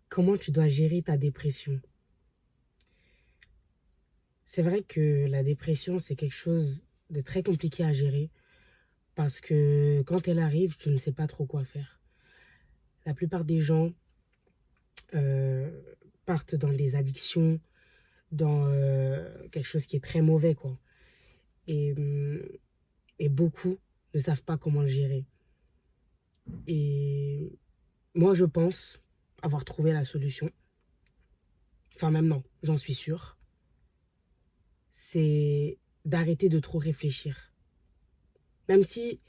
Comment tu dois gérer ta dépression? C'est vrai que la dépression, c'est quelque chose de très compliqué à gérer parce que quand elle arrive, tu ne sais pas trop quoi faire. La plupart des gens euh, partent dans des addictions, dans quelque chose qui est très mauvais, quoi. Et, hum, et beaucoup ne savent pas comment le gérer. Et moi, je pense avoir trouvé la solution. Enfin, même non, j'en suis sûre. C'est d'arrêter de trop réfléchir. Même si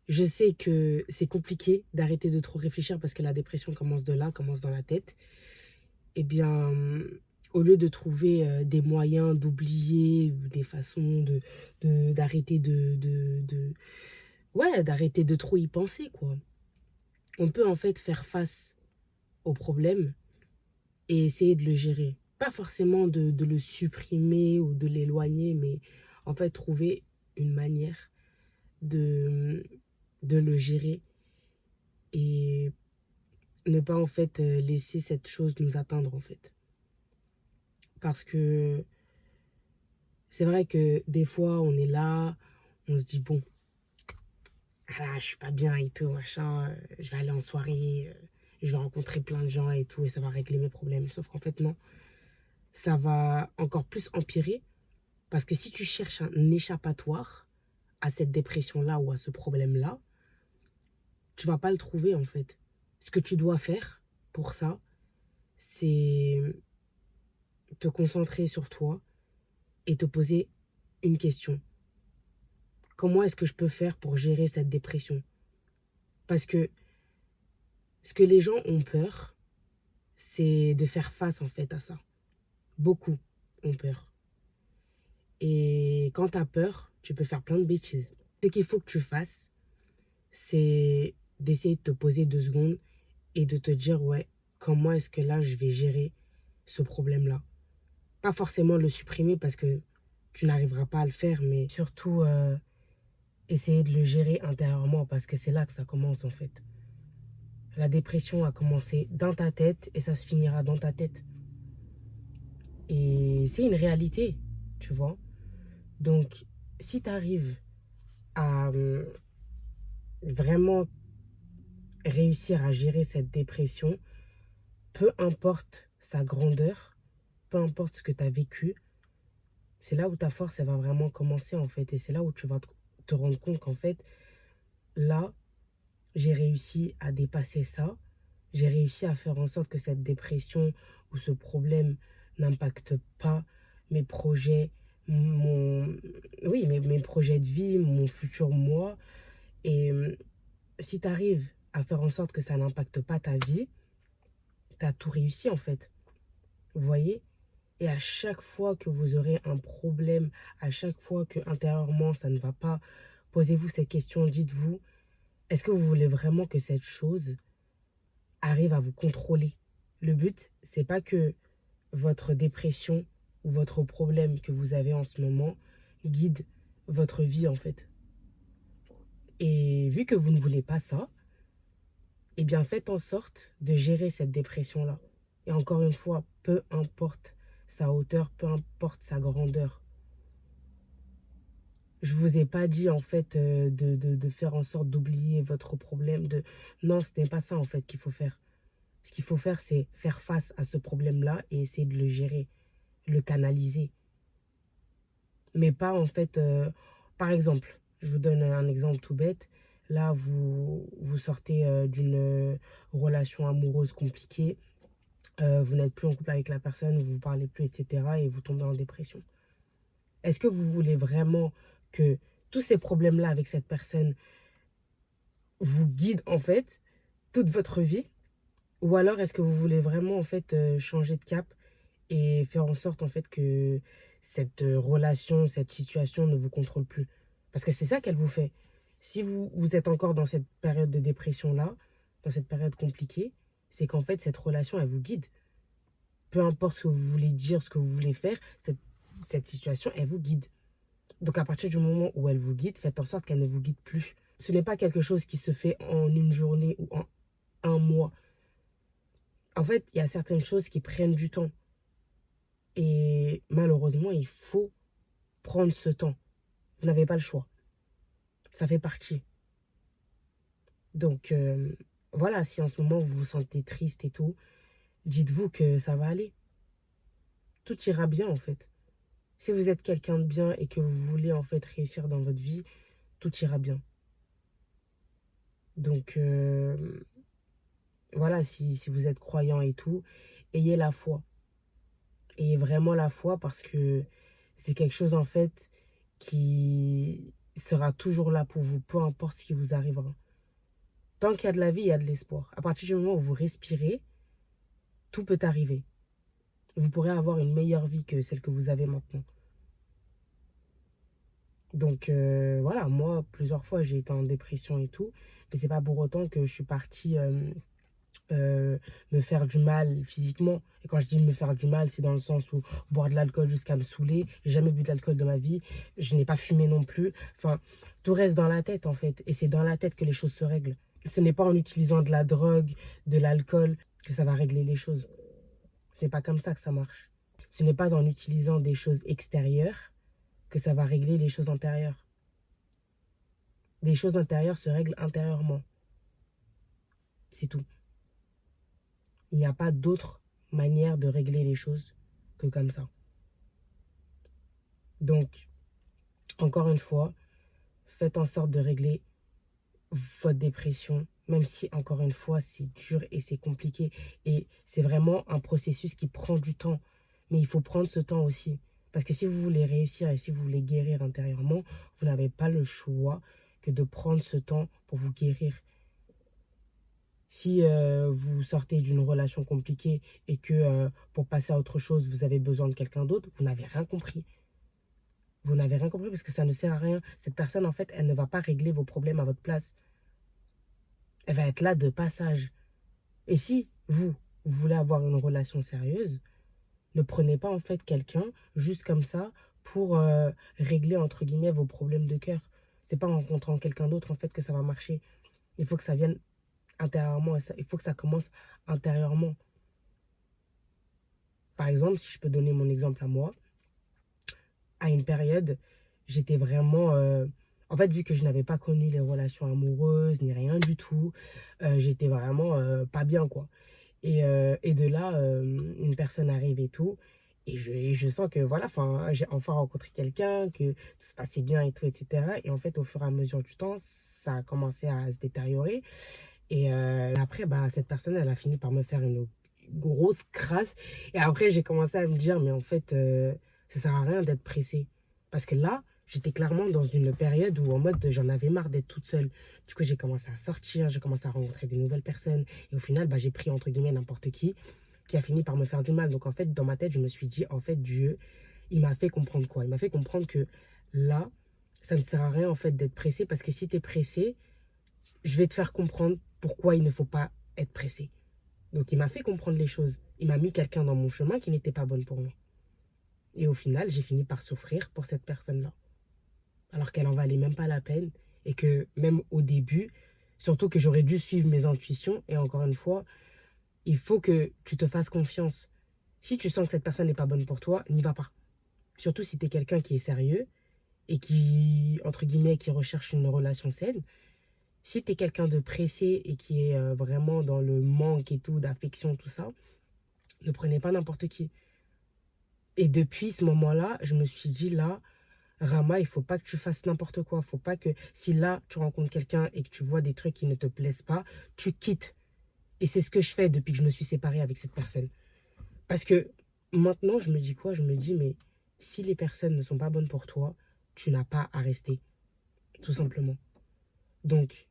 je sais que c'est compliqué d'arrêter de trop réfléchir parce que la dépression commence de là, commence dans la tête. Eh bien, au lieu de trouver des moyens d'oublier, des façons d'arrêter ouais, d'arrêter de trop y penser, quoi. On peut en fait faire face au problème et essayer de le gérer. Pas forcément de le supprimer ou de l'éloigner, mais en fait trouver une manière de, de le gérer et ne pas en fait laisser cette chose nous atteindre en fait. Parce que c'est vrai que des fois on est là, on se dit bon, ah là, je suis pas bien et tout, machin, je vais aller en soirée, je vais rencontrer plein de gens et tout, et ça va régler mes problèmes. Sauf qu'en fait non, ça va encore plus empirer parce que si tu cherches un échappatoire à cette dépression-là ou à ce problème-là, tu vas pas le trouver en fait. Ce que tu dois faire pour ça, c'est te concentrer sur toi et te poser une question. Comment est-ce que je peux faire pour gérer cette dépression? Parce que ce que les gens ont peur, c'est de faire face en fait à ça. Beaucoup ont peur. Et quand tu as peur, tu peux faire plein de bêtises. Ce qu'il faut que tu fasses, c'est d'essayer de te poser 2 secondes et de te dire, ouais, comment est-ce que là, je vais gérer ce problème-là? Pas forcément le supprimer parce que tu n'arriveras pas à le faire, mais surtout essayer de le gérer intérieurement parce que c'est là que ça commence en fait. La dépression a commencé dans ta tête et ça se finira dans ta tête. Et c'est une réalité, tu vois. Donc, si tu arrives à vraiment réussir à gérer cette dépression, peu importe sa grandeur, peu importe ce que tu as vécu, c'est là où ta force, elle va vraiment commencer en fait. Et c'est là où tu vas te rendre compte qu'en fait, là, j'ai réussi à dépasser ça. J'ai réussi à faire en sorte que cette dépression ou ce problème n'impacte pas mes projets, mon, oui, mes projets de vie, mon futur moi. Et si tu arrives à faire en sorte que ça n'impacte pas ta vie, tu as tout réussi en fait. Vous voyez? Et à chaque fois que vous aurez un problème, à chaque fois que intérieurement ça ne va pas, posez-vous ces questions, dites-vous, est-ce que vous voulez vraiment que cette chose arrive à vous contrôler? Le but, c'est pas que votre dépression ou votre problème que vous avez en ce moment guide votre vie en fait. Et vu que vous ne voulez pas ça, eh bien faites en sorte de gérer cette dépression-là. Et encore une fois, peu importe sa hauteur, peu importe sa grandeur. Je vous ai pas dit en fait de faire en sorte d'oublier votre problème. Non, ce n'est pas ça en fait qu'il faut faire. Ce qu'il faut faire, c'est faire face à ce problème-là et essayer de le gérer, le canaliser. Mais pas en fait... par exemple, je vous donne un exemple tout bête. Là, vous sortez d'une relation amoureuse compliquée. Vous n'êtes plus en couple avec la personne, vous ne parlez plus, etc. Et vous tombez en dépression. Est-ce que vous voulez vraiment que tous ces problèmes-là avec cette personne vous guident en fait toute votre vie? Ou alors est-ce que vous voulez vraiment en fait changer de cap et faire en sorte en fait que cette relation, cette situation ne vous contrôle plus? Parce que c'est ça qu'elle vous fait. Si vous êtes encore dans cette période de dépression-là, dans cette période compliquée, c'est qu'en fait cette relation, elle vous guide. Peu importe ce que vous voulez dire, ce que vous voulez faire, cette situation, elle vous guide. Donc à partir du moment où elle vous guide, faites en sorte qu'elle ne vous guide plus. Ce n'est pas quelque chose qui se fait en une journée ou en un mois. En fait, il y a certaines choses qui prennent du temps. Et malheureusement, il faut prendre ce temps. Vous n'avez pas le choix. Ça fait partie. Donc, voilà, si en ce moment vous vous sentez triste et tout, dites-vous que ça va aller. Tout ira bien, en fait. Si vous êtes quelqu'un de bien et que vous voulez, en fait, réussir dans votre vie, tout ira bien. Donc, voilà, si vous êtes croyant et tout, ayez la foi. Ayez vraiment la foi parce que c'est quelque chose, en fait, qui sera toujours là pour vous, peu importe ce qui vous arrivera. Tant qu'il y a de la vie, il y a de l'espoir. À partir du moment où vous respirez, tout peut arriver. Vous pourrez avoir une meilleure vie que celle que vous avez maintenant. Donc voilà, moi, plusieurs fois, j'ai été en dépression et tout, mais c'est pas pour autant que je suis partie me faire du mal physiquement. Et quand je dis me faire du mal, c'est dans le sens où boire de l'alcool jusqu'à me saouler. J'ai jamais bu de l'alcool de ma vie. Je n'ai pas fumé non plus. Enfin, tout reste dans la tête en fait. Et c'est dans la tête que les choses se règlent. Ce n'est pas en utilisant de la drogue, de l'alcool, que ça va régler les choses. Ce n'est pas comme ça que ça marche. Ce n'est pas en utilisant des choses extérieures que ça va régler les choses intérieures. Les choses intérieures se règlent intérieurement. C'est tout. Il n'y a pas d'autre manière de régler les choses que comme ça. Donc, encore une fois, faites en sorte de régler votre dépression, même si, encore une fois, c'est dur et c'est compliqué. Et c'est vraiment un processus qui prend du temps. Mais il faut prendre ce temps aussi. Parce que si vous voulez réussir et si vous voulez guérir intérieurement, vous n'avez pas le choix que de prendre ce temps pour vous guérir. Si vous sortez d'une relation compliquée et que pour passer à autre chose, vous avez besoin de quelqu'un d'autre, vous n'avez rien compris. Vous n'avez rien compris parce que ça ne sert à rien. Cette personne, en fait, elle ne va pas régler vos problèmes à votre place. Elle va être là de passage. Et si vous voulez avoir une relation sérieuse, ne prenez pas en fait quelqu'un juste comme ça pour régler entre guillemets vos problèmes de cœur. C'est pas en rencontrant quelqu'un d'autre en fait que ça va marcher. Il faut que ça vienne intérieurement et il faut que ça commence intérieurement. Par exemple, si je peux donner mon exemple à moi, à une période, j'étais vraiment... en fait, vu que je n'avais pas connu les relations amoureuses ni rien du tout, j'étais vraiment pas bien, quoi. Et de là, une personne arrive et tout. Et je sens que, voilà, j'ai enfin rencontré quelqu'un, que tout se passait bien et tout, etc. Et en fait, au fur et à mesure du temps, ça a commencé à se détériorer. Et après, bah, cette personne, elle a fini par me faire une grosse crasse. Et après, j'ai commencé à me dire, mais en fait, ça sert à rien d'être pressée. Parce que là, j'étais clairement dans une période où en mode, j'en avais marre d'être toute seule. Du coup, j'ai commencé à sortir, j'ai commencé à rencontrer des nouvelles personnes. Et au final, bah, j'ai pris, entre guillemets, n'importe qui a fini par me faire du mal. Donc, en fait, dans ma tête, je me suis dit, en fait, Dieu, il m'a fait comprendre quoi? Il m'a fait comprendre que là, ça ne sert à rien, en fait, d'être pressé. Parce que si tu es pressé, je vais te faire comprendre pourquoi il ne faut pas être pressé. Donc il m'a fait comprendre les choses. Il m'a mis quelqu'un dans mon chemin qui n'était pas bonne pour moi. Et au final, j'ai fini par souffrir pour cette personne-là. Alors qu'elle en valait même pas la peine. Et que même au début, surtout que j'aurais dû suivre mes intuitions. Et encore une fois, il faut que tu te fasses confiance. Si tu sens que cette personne n'est pas bonne pour toi, n'y va pas. Surtout si tu es quelqu'un qui est sérieux et qui, entre guillemets, qui recherche une relation saine. Si tu es quelqu'un de pressé et qui est vraiment dans le manque et tout, d'affection, tout ça, ne prenez pas n'importe qui. Et depuis ce moment-là, je me suis dit, là, Rama, il faut pas que tu fasses n'importe quoi. Faut pas que, si là, tu rencontres quelqu'un et que tu vois des trucs qui ne te plaisent pas, tu quittes. Et c'est ce que je fais depuis que je me suis séparée avec cette personne. Parce que maintenant, je me dis quoi? Je me dis, mais si les personnes ne sont pas bonnes pour toi, tu n'as pas à rester. Tout simplement. Donc,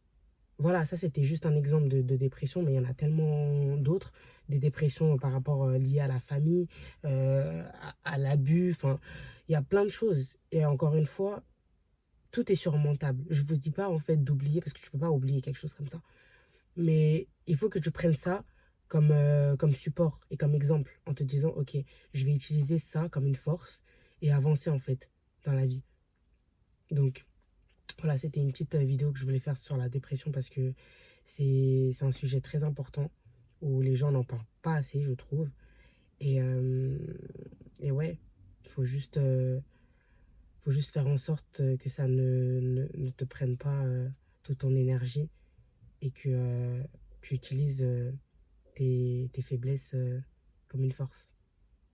voilà, ça c'était juste un exemple de dépression, mais il y en a tellement d'autres. Des dépressions par rapport liées à la famille, à l'abus, enfin, il y a plein de choses. Et encore une fois, tout est surmontable. Je ne vous dis pas en fait d'oublier, parce que tu ne peux pas oublier quelque chose comme ça. Mais il faut que tu prennes ça comme support et comme exemple, en te disant, ok, je vais utiliser ça comme une force et avancer en fait dans la vie. Donc, voilà, c'était une petite vidéo que je voulais faire sur la dépression parce que c'est un sujet très important. où les gens n'en parlent pas assez, je trouve. Et, euh, et ouais, il faut juste faire en sorte que ça ne te prenne pas toute ton énergie et que tu utilises tes faiblesses comme une force.